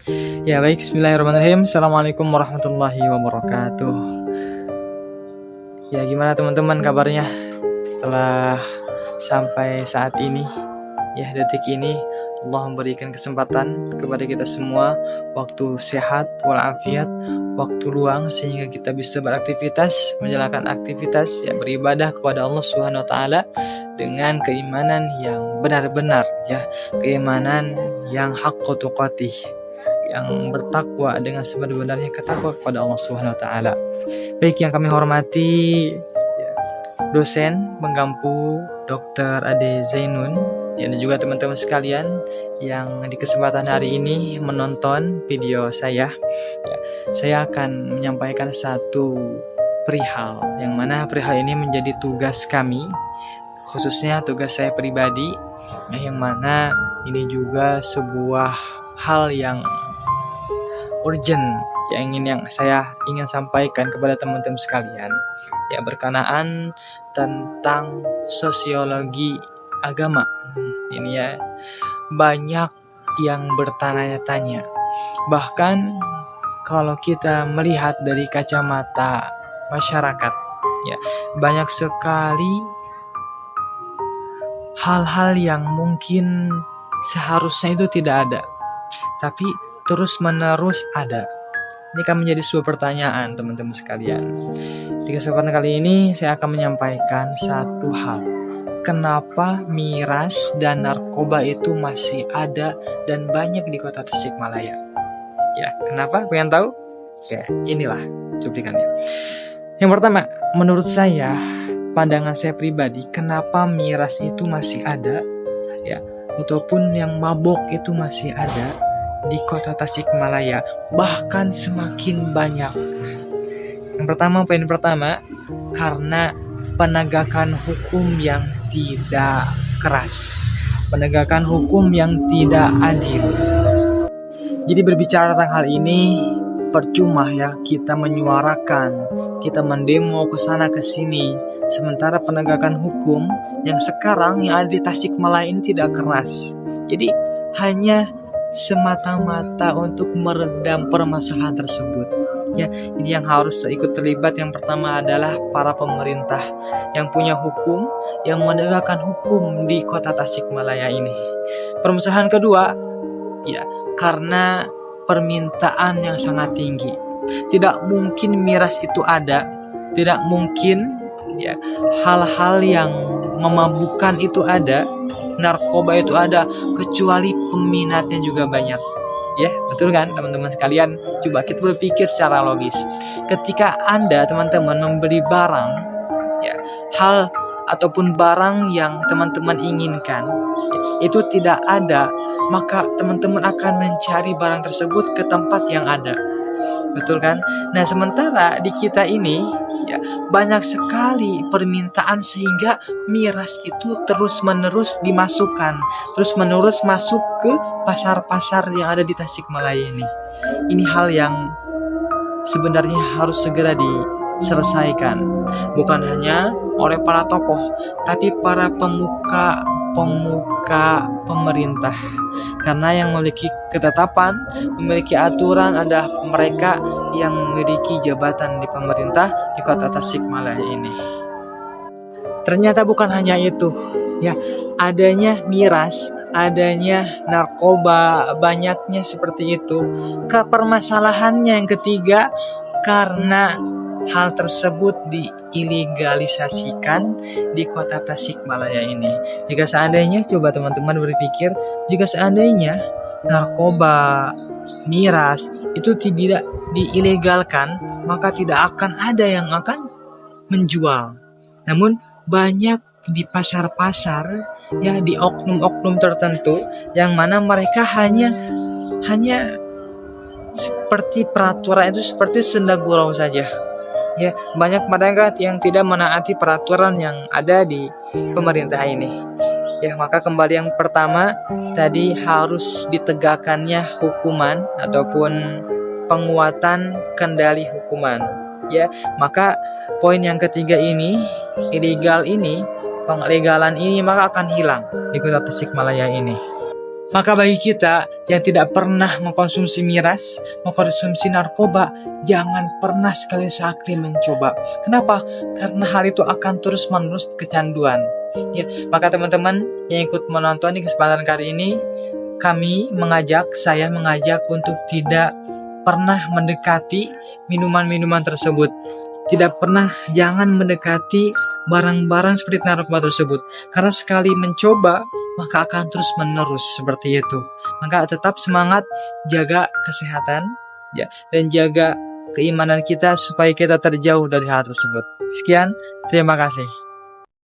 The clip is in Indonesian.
Ya baik, bismillahirrahmanirrahim. Assalamualaikum warahmatullahi wabarakatuh. Ya gimana teman-teman kabarnya setelah sampai saat ini, ya detik ini Allah memberikan kesempatan kepada kita semua waktu sehat walafiat, waktu luang sehingga kita bisa beraktivitas, menjalankan aktivitas yang beribadah kepada Allah Subhanahu wa taala dengan keimanan yang benar-benar, ya, keimanan yang haqqo tuqatih, yang bertakwa dengan sebenar-benarnya ketakwa kepada Allah Subhanahu wa taala. Baik, yang kami hormati dosen penggampu Dr. Ade Zainun, dan juga teman-teman sekalian yang di kesempatan hari ini menonton video saya. Saya akan menyampaikan satu perihal, yang mana perihal ini menjadi tugas kami, khususnya tugas saya pribadi, yang mana ini juga sebuah hal yang urgent yang saya ingin sampaikan kepada teman-teman sekalian, ya, berkenaan tentang sosiologi agama. Ini ya, banyak yang bertanya-tanya. Bahkan kalau kita melihat dari kacamata masyarakat, ya, banyak sekali hal-hal yang mungkin seharusnya itu tidak ada, tapi terus-menerus ada. Ini kan menjadi sebuah pertanyaan teman-teman sekalian. Di kesempatan kali ini saya akan menyampaikan satu hal. Kenapa miras dan narkoba itu masih ada dan banyak di kota Tasikmalaya? Ya, kenapa? Pengen tahu? Oke, inilah cuplikannya. Yang pertama, menurut saya, pandangan saya pribadi, kenapa miras itu masih ada, ya, ataupun yang mabok itu masih ada di kota Tasikmalaya, bahkan semakin banyak. Yang pertama, poin pertama, karena penegakan hukum yang tidak keras, penegakan hukum yang tidak adil. Jadi berbicara tentang hal ini percuma, ya, kita menyuarakan, kita mendemo ke sana ke sini, sementara penegakan hukum yang sekarang yang ada di Tasikmalaya ini tidak keras. Jadi hanya semata-mata untuk meredam permasalahan tersebut, ya. Ini yang harus ikut terlibat. Yang pertama adalah para pemerintah yang punya hukum, yang menegakkan hukum di kota Tasikmalaya ini. Permasalahan kedua, ya, karena permintaan yang sangat tinggi. Tidak mungkin miras itu ada, tidak mungkin, ya, hal-hal yang memabukkan itu ada, narkoba itu ada, kecuali peminatnya juga banyak. Ya, betul kan teman-teman sekalian? Coba kita berpikir secara logis. Ketika Anda, teman-teman, membeli barang, ya, hal ataupun barang yang teman-teman inginkan, itu tidak ada, maka teman-teman akan mencari barang tersebut ke tempat yang ada. Betul kan? Nah, sementara di kita ini, ya, banyak sekali permintaan sehingga miras itu terus-menerus dimasukkan, terus-menerus masuk ke pasar-pasar yang ada di Tasikmalaya ini. Ini hal yang sebenarnya harus segera diselesaikan, bukan hanya oleh para tokoh, tapi para pemuka pemerintah. Karena yang memiliki ketetapan, memiliki aturan adalah mereka yang memiliki jabatan di pemerintah di kota Tasikmalaya ini. Ternyata bukan hanya itu, ya, adanya miras, adanya narkoba, banyaknya seperti itu. Permasalahannya yang ketiga, karena hal tersebut diilegalisasikan di kota Tasikmalaya ini. Jika seandainya, coba teman-teman berpikir, jika seandainya narkoba, miras itu tidak diilegalkan, maka tidak akan ada yang akan menjual. Namun banyak di pasar-pasar, ya, di oknum-oknum tertentu, yang mana mereka hanya seperti peraturan itu seperti senda gurau saja. Ya, banyak mereka yang tidak menaati peraturan yang ada di pemerintah ini. Ya, maka kembali yang pertama tadi, harus ditegakkannya hukuman ataupun penguatan kendali hukuman. Ya, maka poin yang ketiga ini, ilegal ini, penglegalan ini maka akan hilang di kota Tasikmalaya ini. Maka bagi kita yang tidak pernah mengkonsumsi miras, mengkonsumsi narkoba, jangan pernah sekali-sekali mencoba. Kenapa? Karena hal itu akan terus-menerus kecanduan. Ya, maka teman-teman yang ikut menonton di kesempatan kali ini, saya mengajak untuk tidak pernah mendekati minuman-minuman tersebut. Jangan mendekati barang-barang seperti narkoba tersebut. Karena sekali mencoba, maka akan terus menerus seperti itu. Maka tetap semangat, jaga kesehatan, ya, dan jaga keimanan kita supaya kita terjauh dari hal tersebut. Sekian, terima kasih.